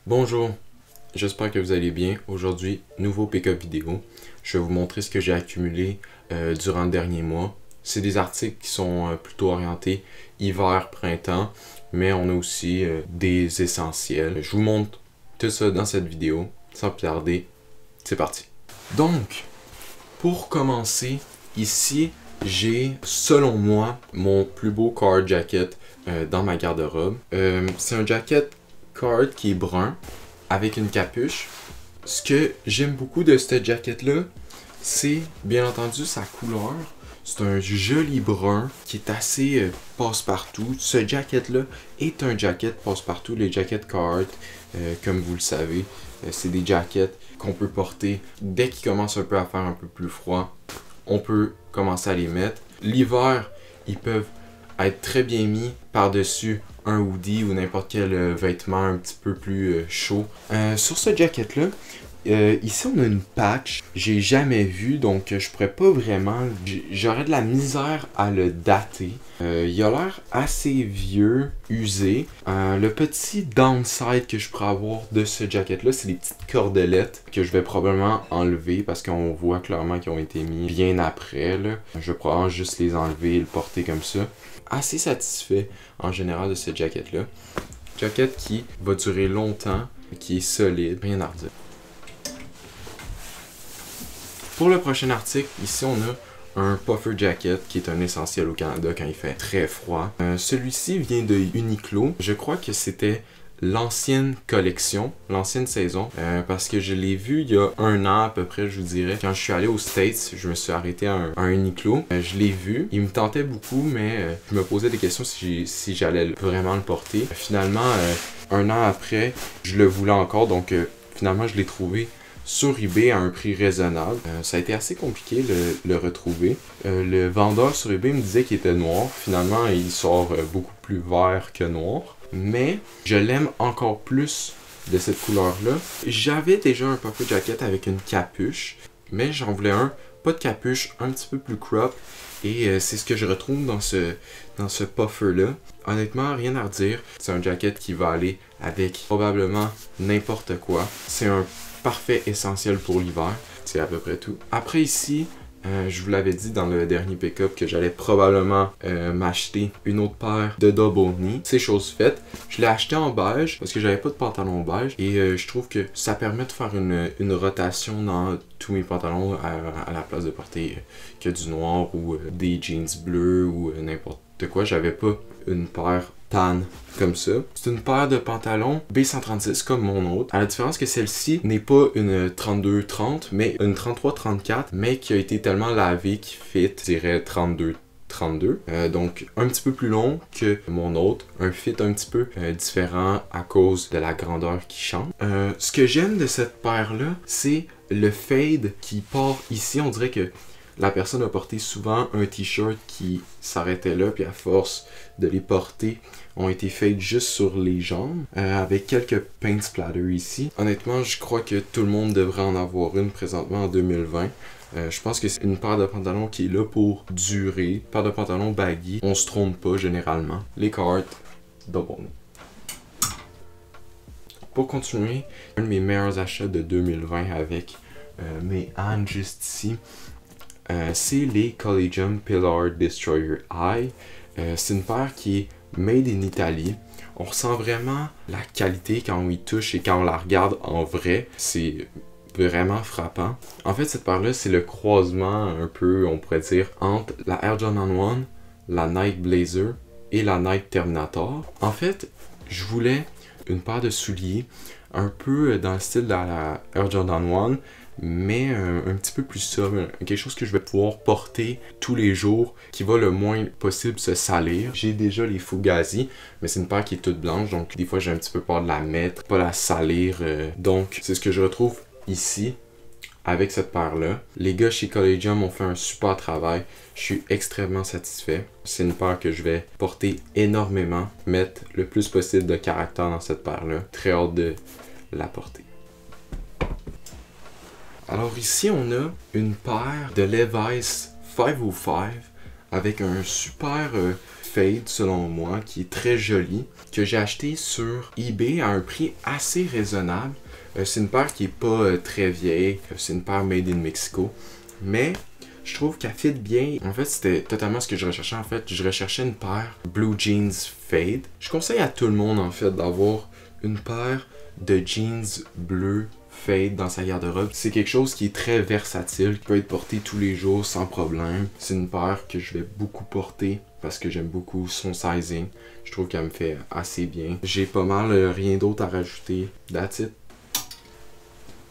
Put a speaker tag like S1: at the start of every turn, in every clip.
S1: Bonjour, j'espère que vous allez bien. Aujourd'hui, nouveau pick-up vidéo. Je vais vous montrer ce que j'ai accumulé durant le dernier mois. C'est des articles qui sont plutôt orientés hiver-printemps, mais on a aussi des essentiels. Je vous montre tout ça dans cette vidéo. Sans plus tarder, c'est parti. Donc, pour commencer, ici, j'ai, selon moi, mon plus beau card jacket dans ma garde-robe. C'est un jacket card qui est brun avec une capuche. Ce que j'aime beaucoup de cette jacket là, c'est bien entendu sa couleur. C'est un joli brun qui est assez passe-partout. Ce jacket là est un jacket passe-partout. Les jackets card, comme vous le savez, c'est des jackets qu'on peut porter dès qu'il commence un peu à faire un peu plus froid. On peut commencer à les mettre. L'hiver, ils peuvent être très bien mis par-dessus un hoodie ou n'importe quel vêtement un petit peu plus chaud. Sur ce jacket-là, ici on a une patch. J'ai jamais vu, donc je pourrais pas vraiment... J'aurais de la misère à le dater. Il a l'air assez vieux, usé. Le petit downside que je pourrais avoir de ce jacket-là, c'est les petites cordelettes que je vais probablement enlever parce qu'on voit clairement qu'ils ont été mis bien après, là. Je vais probablement juste les enlever et le porter comme ça. Assez satisfait en général de cette jacket-là. Jacket qui va durer longtemps, qui est solide, rien à redire. Pour le prochain article, ici on a un puffer jacket qui est un essentiel au Canada quand il fait très froid. Celui-ci vient de Uniqlo. Je crois que c'était l'ancienne collection, l'ancienne saison, parce que je l'ai vu il y a un an à peu près, je vous dirais. Quand je suis allé aux States, je me suis arrêté à un Uniqlo. Je l'ai vu, il me tentait beaucoup, mais je me posais des questions si j'allais vraiment le porter. Finalement, un an après, je le voulais encore, donc finalement je l'ai trouvé sur eBay à un prix raisonnable. Ça a été assez compliqué de le retrouver. Le vendeur sur eBay me disait qu'il était noir. Finalement, il sort beaucoup plus vert que noir. Mais je l'aime encore plus de cette couleur-là. J'avais déjà un puffer jacket avec une capuche, mais j'en voulais un, pas de capuche, un petit peu plus crop. Et c'est ce que je retrouve dans ce puffer-là. Honnêtement, rien à redire. C'est un jacket qui va aller avec probablement n'importe quoi. C'est un parfait essentiel pour l'hiver. C'est à peu près tout. Après ici, je vous l'avais dit dans le dernier pick-up que j'allais probablement m'acheter une autre paire de double knee. C'est chose faite. Je l'ai acheté en beige parce que j'avais pas de pantalon beige et je trouve que ça permet de faire une rotation dans tous mes pantalons à la place de porter que du noir ou des jeans bleus ou n'importe quoi. J'avais pas une paire tan comme ça. C'est une paire de pantalons B136 comme mon autre. À la différence que celle-ci n'est pas une 32-30 mais une 33-34 mais qui a été tellement lavée qui fit, je dirais 32. Donc un petit peu plus long que mon autre, un fit un petit peu différent à cause de la grandeur qui change. Ce que j'aime de cette paire là, c'est le fade qui part ici. On dirait que la personne a porté souvent un t-shirt qui s'arrêtait là, puis à force de les porter, ont été fade juste sur les jambes, avec quelques paint splatter ici. Honnêtement, je crois que tout le monde devrait en avoir une présentement en 2020. Je pense que c'est une paire de pantalons qui est là pour durer. Une paire de pantalons baggy, on se trompe pas généralement. Les cartes, double knee. Pour continuer, un de mes meilleurs achats de 2020 avec mes hands juste ici, c'est les Collegium Pillar Destroyer Eye. C'est une paire qui est made in Italy. On ressent vraiment la qualité quand on y touche et quand on la regarde en vrai. C'est vraiment frappant. En fait, cette paire-là, c'est le croisement un peu, on pourrait dire, entre la Air Jordan 1, la Nike Blazer et la Nike Terminator. En fait, je voulais une paire de souliers un peu dans le style de la Air Jordan 1, mais un petit peu plus sobre, quelque chose que je vais pouvoir porter tous les jours, qui va le moins possible se salir. J'ai déjà les Fugazi, mais c'est une paire qui est toute blanche, donc des fois j'ai un petit peu peur de la mettre, pas la salir, donc c'est ce que je retrouve ici avec cette paire-là. Les gars chez Collegium ont fait un super travail, je suis extrêmement satisfait. C'est une paire que je vais porter énormément, mettre le plus possible de caractère dans cette paire-là. Très hâte de la porter. Alors ici, on a une paire de Levi's 505 avec un super fade selon moi, qui est très jolie, que j'ai acheté sur eBay à un prix assez raisonnable. C'est une paire qui est pas très vieille, c'est une paire made in Mexico, mais je trouve qu'elle fit bien. En fait, c'était totalement ce que je recherchais. En fait, je recherchais une paire blue jeans fade. Je conseille à tout le monde en fait d'avoir une paire de jeans bleu fade dans sa garde-robe. C'est quelque chose qui est très versatile, qui peut être porté tous les jours sans problème. C'est une paire que je vais beaucoup porter parce que j'aime beaucoup son sizing. Je trouve qu'elle me fait assez bien. J'ai pas mal rien d'autre à rajouter. That's it.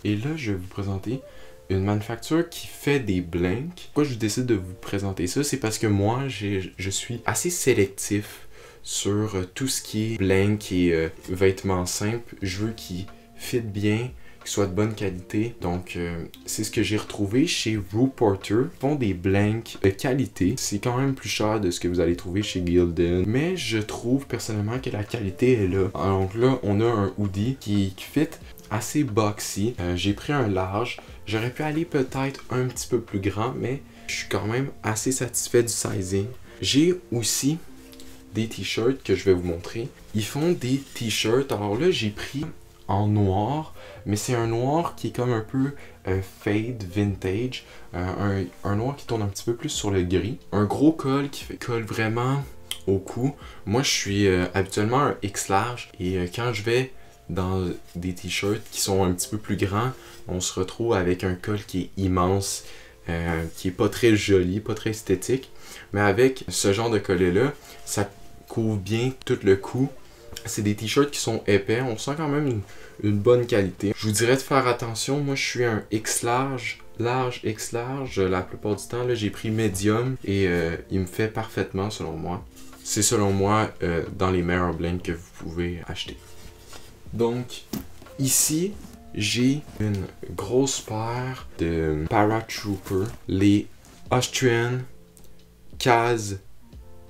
S1: Et là, je vais vous présenter une manufacture qui fait des blanks. Pourquoi je décide de vous présenter ça? C'est parce que moi, je suis assez sélectif sur tout ce qui est blank et vêtements simples. Je veux qu'ils fit bien, qu'ils soient de bonne qualité. Donc, c'est ce que j'ai retrouvé chez Rue Porter. Ils font des blanks de qualité. C'est quand même plus cher de ce que vous allez trouver chez Gildan. Mais je trouve personnellement que la qualité est là. Donc là, on a un hoodie qui fit assez boxy. J'ai pris un large. J'aurais pu aller peut-être un petit peu plus grand, mais je suis quand même assez satisfait du sizing. J'ai aussi des t-shirts que je vais vous montrer. Ils font des t-shirts. Alors là, j'ai pris en noir, mais c'est un noir qui est comme un peu fade vintage. Un noir qui tourne un petit peu plus sur le gris. Un gros col qui colle vraiment au cou. Moi, je suis habituellement un X large et quand je vais dans des t-shirts qui sont un petit peu plus grands, on se retrouve avec un col qui est immense, qui est pas très joli, pas très esthétique. Mais avec ce genre de collet-là, ça couvre bien tout le cou. C'est des t-shirts qui sont épais, on sent quand même une bonne qualité. Je vous dirais de faire attention, moi je suis un X large, X large. La plupart du temps, j'ai pris medium et il me fait parfaitement selon moi. C'est selon moi dans les meilleurs blanks que vous pouvez acheter. Donc, ici, j'ai une grosse paire de Paratrooper, les Austrian Kaz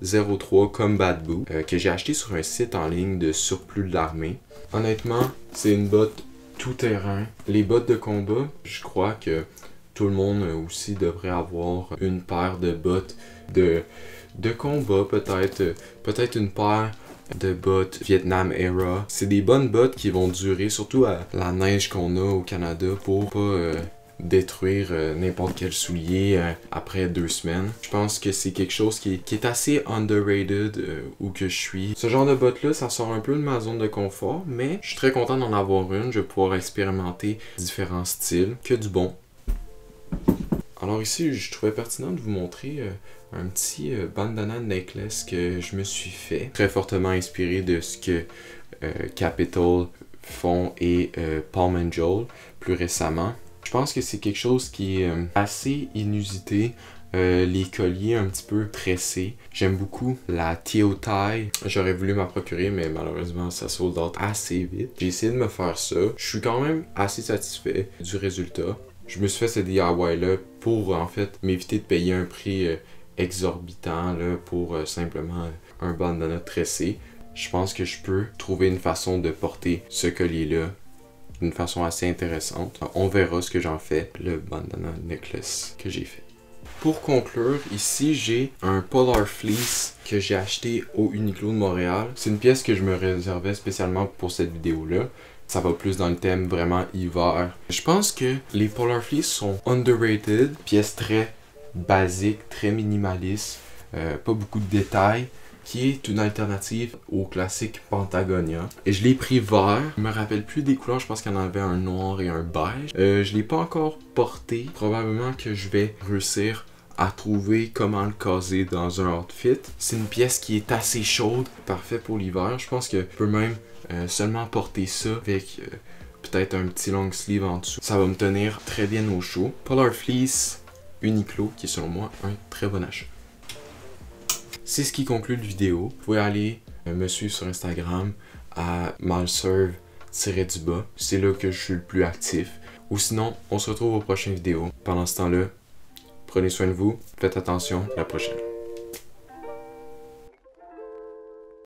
S1: 03 Combat Boot, que j'ai acheté sur un site en ligne de surplus de l'armée. Honnêtement, c'est une botte tout terrain. Les bottes de combat, je crois que tout le monde aussi devrait avoir une paire de bottes de combat, peut-être une paire de bottes Vietnam Era. C'est des bonnes bottes qui vont durer, surtout à la neige qu'on a au Canada, pour pas détruire n'importe quel soulier après 2 semaines. Je pense que c'est quelque chose qui est assez underrated où que je suis. Ce genre de bottes là, ça sort un peu de ma zone de confort, mais je suis très content d'en avoir une. Je vais pouvoir expérimenter différents styles, que du bon. Alors ici, je trouvais pertinent de vous montrer un petit bandana necklace que je me suis fait. Très fortement inspiré de ce que Capital font et Palm & Joel plus récemment. Je pense que c'est quelque chose qui est assez inusité. Les colliers un petit peu tressés. J'aime beaucoup la Teo Tie. J'aurais voulu m'en procurer, mais malheureusement, ça sold out assez vite. J'ai essayé de me faire ça. Je suis quand même assez satisfait du résultat. Je me suis fait ce DIY-là pour, en fait, m'éviter de payer un prix exorbitant là, pour simplement un bandana tressé. Je pense que je peux trouver une façon de porter ce collier-là d'une façon assez intéressante. On verra ce que j'en fais, le bandana necklace que j'ai fait. Pour conclure, ici j'ai un Polar Fleece que j'ai acheté au Uniqlo de Montréal. C'est une pièce que je me réservais spécialement pour cette vidéo-là. Ça va plus dans le thème vraiment hiver. Je pense que les Polar Fleece sont underrated. Pièce très basique, très minimaliste, pas beaucoup de détails, qui est une alternative au classique Patagonia. Et je l'ai pris vert. Je me rappelle plus des couleurs, je pense qu'il y en avait un noir et un beige. Je l'ai pas encore porté. Probablement que je vais réussir à trouver comment le caser dans un outfit. C'est une pièce qui est assez chaude, parfait pour l'hiver. Je pense que je peux même seulement porter ça avec peut-être un petit long sleeve en dessous. Ça va me tenir très bien au chaud. Polar Fleece Uniqlo, qui est selon moi un très bon achat. C'est ce qui conclut la vidéo. Vous pouvez aller me suivre sur Instagram à malserve-du-bas. C'est là que je suis le plus actif. Ou sinon, on se retrouve aux prochaines vidéos. Pendant ce temps-là, prenez soin de vous, faites attention, à la prochaine.